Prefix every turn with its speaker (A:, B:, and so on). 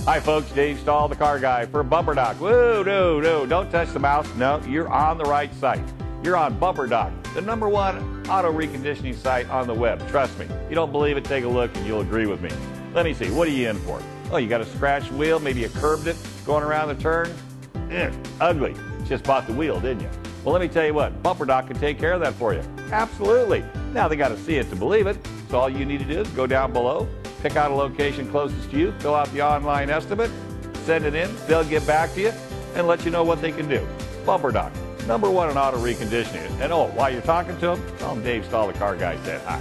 A: Hi folks, Dave Stahl, the car guy for Bumper Doc. Whoa, no, don't touch the mouse. No, you're on the right site. You're on Bumper Doc, the #1 auto reconditioning site on the web. Trust me, you don't believe it, take a look and you'll agree with me. Let me see, what are you in for? Oh, you got a scratched wheel, maybe you curbed it going around the turn? Ugly. Just bought the wheel, didn't you? Well, let me tell you what, Bumper Doc can take care of that for you. Absolutely. Now they got to see it to believe it. So all you need to do is go down below, pick out a location closest to you, fill out the online estimate, send it in, they'll get back to you and let you know what they can do. Bumper Doc, #1 in auto reconditioning. And oh, while you're talking to them, tell them Dave Stahl, the car guy, said hi.